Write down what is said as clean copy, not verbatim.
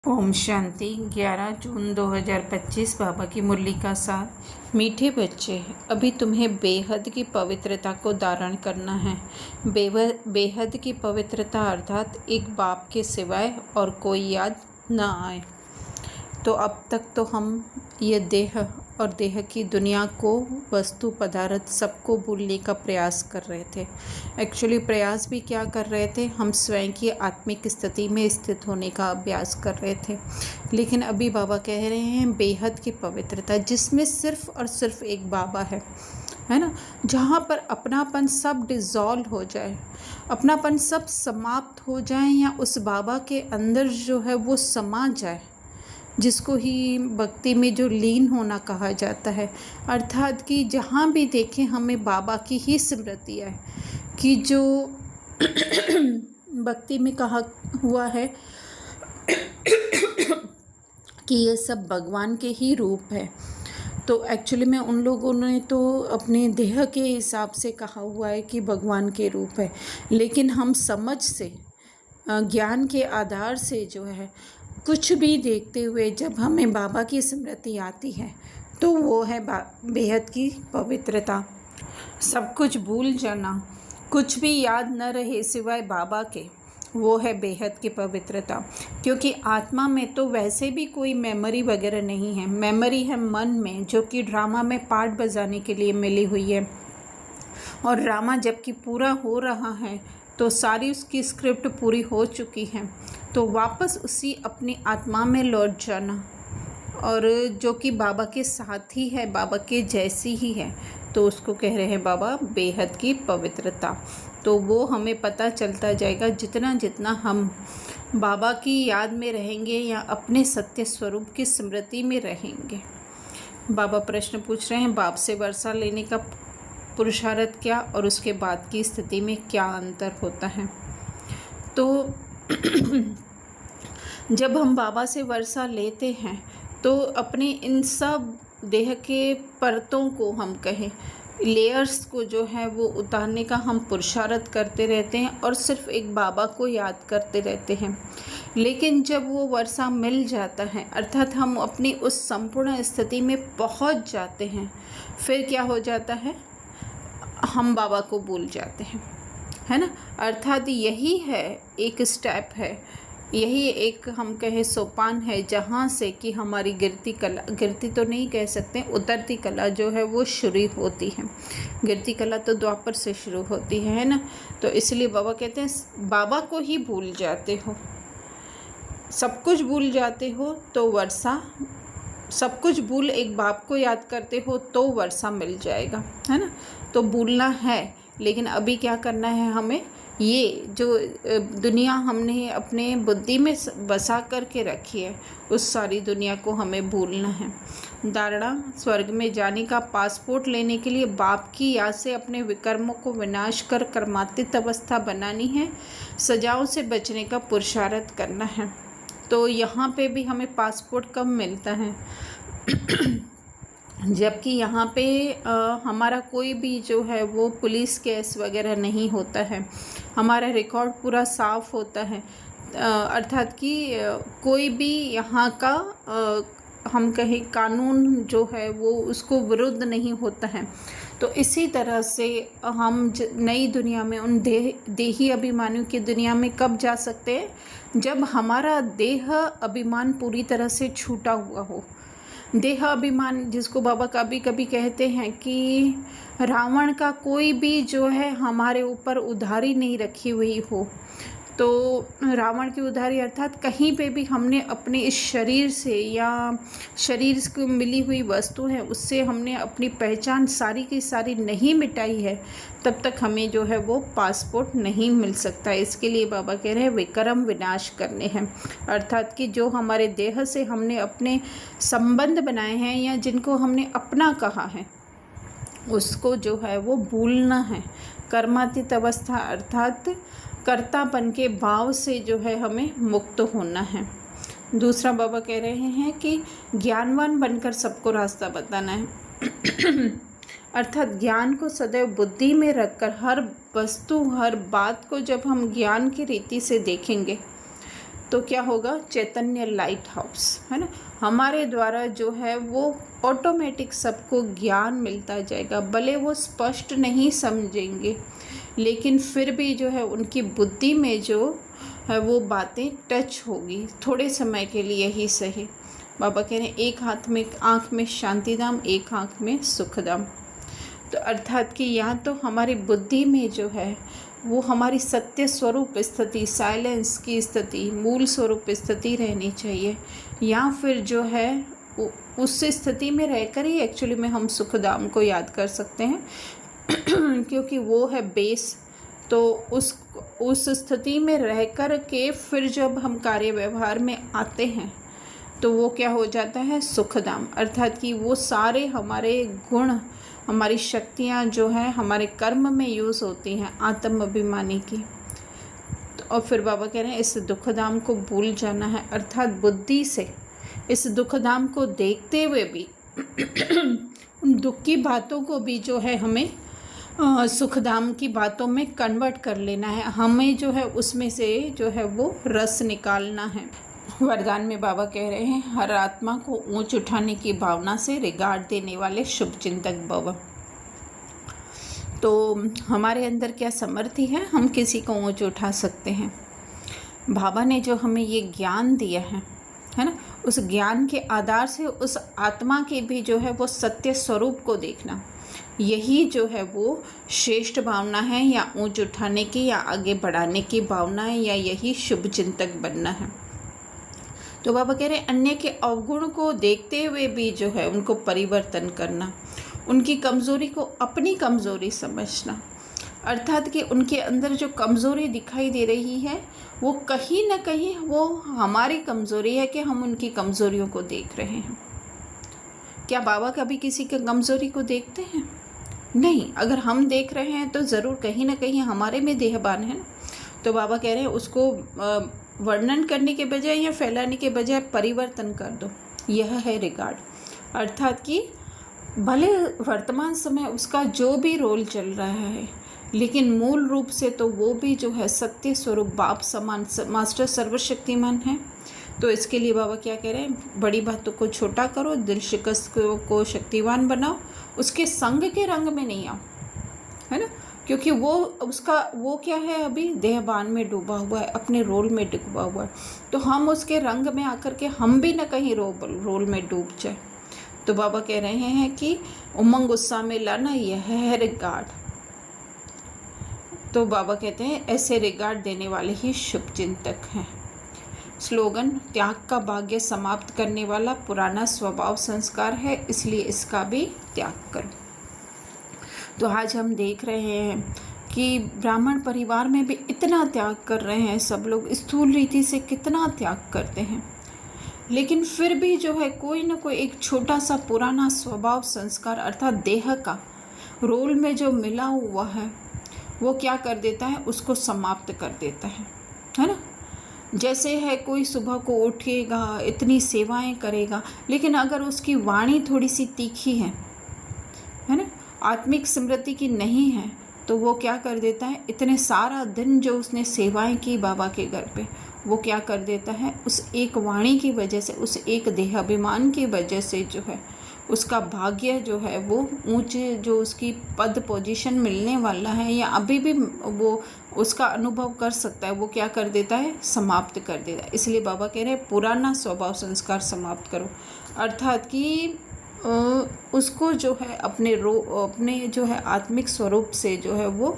ओम शांति। 11 जून 2025 बाबा की मुरली का सार। मीठे बच्चे, अभी तुम्हें बेहद की पवित्रता को धारण करना है। बेहद की पवित्रता अर्थात एक बाप के सिवाय और कोई याद न आए। तो अब तक तो हम ये देह और देह की दुनिया को, वस्तु पदार्थ सबको भूलने का प्रयास कर रहे थे। एक्चुअली प्रयास भी क्या कर रहे थे, हम स्वयं की आत्मिक स्थिति में स्थित होने का अभ्यास कर रहे थे। लेकिन अभी बाबा कह रहे हैं बेहद की पवित्रता, जिसमें सिर्फ और सिर्फ एक बाबा है ना, जहाँ पर अपनापन सब डिज़ोल्व हो जाए, अपनापन सब समाप्त हो जाए या उस बाबा के अंदर जो है वो समा जाए, जिसको ही भक्ति में जो लीन होना कहा जाता है। अर्थात कि जहाँ भी देखें हमें बाबा की ही स्मृति आए, कि जो भक्ति में कहा हुआ है कि ये सब भगवान के ही रूप है। तो एक्चुअली में उन लोगों ने तो अपने देह के हिसाब से कहा हुआ है कि भगवान के रूप है, लेकिन हम समझ से, ज्ञान के आधार से जो है कुछ भी देखते हुए जब हमें बाबा की स्मृति आती है तो वो है बेहद की पवित्रता। सब कुछ भूल जाना, कुछ भी याद न रहे सिवाय बाबा के, वो है बेहद की पवित्रता। क्योंकि आत्मा में तो वैसे भी कोई मेमोरी वगैरह नहीं है। मेमोरी है मन में, जो कि ड्रामा में पार्ट बजाने के लिए मिली हुई है। और ड्रामा जबकि पूरा हो रहा है तो सारी उसकी स्क्रिप्ट पूरी हो चुकी है, तो वापस उसी अपनी आत्मा में लौट जाना, और जो कि बाबा के साथ ही है, बाबा के जैसी ही है, तो उसको कह रहे हैं बाबा बेहद की पवित्रता। तो वो हमें पता चलता जाएगा जितना जितना हम बाबा की याद में रहेंगे या अपने सत्य स्वरूप की स्मृति में रहेंगे। बाबा प्रश्न पूछ रहे हैं, बाप से वर्षा लेने का पुरुषार्थ क्या और उसके बाद की स्थिति में क्या अंतर होता है। तो जब हम बाबा से वर्षा लेते हैं तो अपने इन सब देह के परतों को, हम कहें लेयर्स को जो है वो उतारने का हम पुरुषार्थ करते रहते हैं और सिर्फ एक बाबा को याद करते रहते हैं। लेकिन जब वो वर्षा मिल जाता है, अर्थात हम अपनी उस संपूर्ण स्थिति में पहुंच जाते हैं, फिर क्या हो जाता है, हम बाबा को भूल जाते हैं, है ना। अर्थात यही है, एक स्टेप है, यही एक हम कहें सोपान है, जहाँ से कि हमारी गिरती कला, गिरती तो नहीं कह सकते, उतरती कला जो है वो शुरू होती है। गिरती कला तो द्वापर से शुरू होती है ना। तो इसलिए बाबा कहते हैं बाबा को ही भूल जाते हो, सब कुछ भूल जाते हो तो वर्षा, सब कुछ भूल एक बाप को याद करते हो तो वर्षा मिल जाएगा, है ना। तो भूलना है, लेकिन अभी क्या करना है हमें, ये जो दुनिया हमने अपने बुद्धि में बसा करके रखी है, उस सारी दुनिया को हमें भूलना है। धारणा, स्वर्ग में जाने का पासपोर्ट लेने के लिए बाप की याद से अपने विकर्मों को विनाश कर कर्मातीत अवस्था बनानी है, सजाओं से बचने का पुरुषार्थ करना है। तो यहाँ पे भी हमें पासपोर्ट कब मिलता है जबकि यहाँ पे हमारा कोई भी जो है वो पुलिस केस वगैरह नहीं होता है, हमारा रिकॉर्ड पूरा साफ होता है। अर्थात कि कोई भी यहाँ का हम कहें कानून जो है वो उसको विरुद्ध नहीं होता है। तो इसी तरह से हम नई दुनिया में, उन देही अभिमानियों की दुनिया में कब जा सकते हैं, जब हमारा देह अभिमान पूरी तरह से छूटा हुआ हो। देह अभिमान, जिसको बाबा कभी कभी कहते हैं कि रावण का कोई भी जो है हमारे ऊपर उधारी नहीं रखी हुई हो। तो रावण की उधारी अर्थात कहीं पे भी हमने अपने इस शरीर से या शरीर को मिली हुई वस्तु है उससे हमने अपनी पहचान सारी की सारी नहीं मिटाई है, तब तक हमें जो है वो पासपोर्ट नहीं मिल सकता। इसके लिए बाबा कह रहे हैं विक्रम विनाश करने हैं। अर्थात कि जो हमारे देह से हमने अपने संबंध बनाए हैं या जिनको हमने अपना कहा है, उसको जो है वो भूलना है। कर्मातीत अवस्था अर्थात कर्तापन के भाव से जो है हमें मुक्त होना है। दूसरा बाबा कह रहे हैं कि ज्ञानवान बनकर सबको रास्ता बताना है। अर्थात ज्ञान को सदैव बुद्धि में रखकर हर वस्तु, हर बात को जब हम ज्ञान की रीति से देखेंगे तो क्या होगा, चैतन्य लाइट हाउस, है ना। हमारे द्वारा जो है वो ऑटोमेटिक सबको ज्ञान मिलता जाएगा। भले वो स्पष्ट नहीं समझेंगे, लेकिन फिर भी जो है उनकी बुद्धि में जो है वो बातें टच होगी, थोड़े समय के लिए ही सही। बाबा कह रहे हैं एक हाथ में आँख में शांतिधाम, एक आँख में सुखधाम। तो अर्थात कि यहाँ तो हमारी बुद्धि में जो है वो हमारी सत्य स्वरूप स्थिति, साइलेंस की स्थिति, मूल स्वरूप स्थिति रहनी चाहिए, या फिर जो है उस स्थिति में रहकर ही एक्चुअली में हम सुखधाम को याद कर सकते हैं क्योंकि वो है बेस। तो उस स्थिति में रह कर के फिर जब हम कार्य व्यवहार में आते हैं तो वो क्या हो जाता है, सुखधाम। अर्थात कि वो सारे हमारे गुण, हमारी शक्तियाँ जो हैं हमारे कर्म में यूज़ होती हैं आत्म अभिमानी की। तो और फिर बाबा कह रहे हैं इस दुखधाम को भूल जाना है, अर्थात बुद्धि से इस दुखधाम को देखते हुए भी उन दुख की बातों को भी जो है हमें सुखधाम की बातों में कन्वर्ट कर लेना है। हमें जो है उसमें से जो है वो रस निकालना है। वरदान में बाबा कह रहे हैं हर आत्मा को ऊंच उठाने की भावना से रिगार्ड देने वाले शुभ चिंतक भव। तो हमारे अंदर क्या समर्थी है, हम किसी को ऊंच उठा सकते हैं। बाबा ने जो हमें ये ज्ञान दिया है ना, उस ज्ञान के आधार से उस आत्मा के भी जो है वो सत्य स्वरूप को देखना, यही जो है वो श्रेष्ठ भावना है, या ऊंच उठाने की या आगे बढ़ाने की भावना है, या यही शुभ चिंतक बनना है। तो बाबा कह रहे हैं अन्य के अवगुण को देखते हुए भी जो है उनको परिवर्तन करना, उनकी कमज़ोरी को अपनी कमज़ोरी समझना, अर्थात कि उनके अंदर जो कमज़ोरी दिखाई दे रही है वो कहीं ना कहीं वो हमारी कमज़ोरी है कि हम उनकी कमज़ोरियों को देख रहे हैं। क्या बाबा कभी किसी की कमज़ोरी को देखते हैं? नहीं। अगर हम देख रहे हैं तो ज़रूर कहीं ना कहीं हमारे में देहबान है ना। तो बाबा कह रहे हैं उसको वर्णन करने के बजाय या फैलाने के बजाय परिवर्तन कर दो, यह है रिगार्ड। अर्थात कि भले वर्तमान समय उसका जो भी रोल चल रहा है, लेकिन मूल रूप से तो वो भी जो है सत्य स्वरूप बाप समान मास्टर सर्वशक्तिमान है। तो इसके लिए बाबा क्या कह रहे हैं, बड़ी बातों को छोटा करो, दिल शिकस्त को शक्तिवान बनाओ, उसके संग के रंग में नहीं आओ, है ना। क्योंकि वो क्या है, अभी देहबान में डूबा हुआ है, अपने रोल में डूबा हुआ है। तो हम उसके रंग में आकर के हम भी न कहीं रोल में डूब जाए। तो बाबा कह रहे हैं कि उमंग उत्साह में लाना, यह है रिगार्ड। तो बाबा कहते हैं ऐसे रिगार्ड देने वाले ही शुभ चिंतक हैं। स्लोगन, त्याग का भाग्य समाप्त करने वाला पुराना स्वभाव संस्कार है, इसलिए इसका भी त्याग करो। तो आज हम देख रहे हैं कि ब्राह्मण परिवार में भी इतना त्याग कर रहे हैं सब लोग, स्थूल रीति से कितना त्याग करते हैं, लेकिन फिर भी जो है कोई ना कोई एक छोटा सा पुराना स्वभाव संस्कार अर्थात देह का रोल में जो मिला हुआ है वो क्या कर देता है, उसको समाप्त कर देता है ना। जैसे है कोई सुबह को उठेगा, इतनी सेवाएं करेगा, लेकिन अगर उसकी वाणी थोड़ी सी तीखी है ना, आत्मिक स्मृति की नहीं है, तो वो क्या कर देता है, इतने सारा दिन जो उसने सेवाएं की बाबा के घर पे, वो क्या कर देता है, उस एक वाणी की वजह से, उस एक देहाभिमान की वजह से जो है उसका भाग्य जो है वो ऊंचे, जो उसकी पद पोजीशन मिलने वाला है या अभी भी वो उसका अनुभव कर सकता है, वो क्या कर देता है, समाप्त कर देता है। इसलिए बाबा कह रहे हैं पुराना स्वभाव संस्कार समाप्त करो, अर्थात कि उसको जो है अपने जो है आत्मिक स्वरूप से जो है वो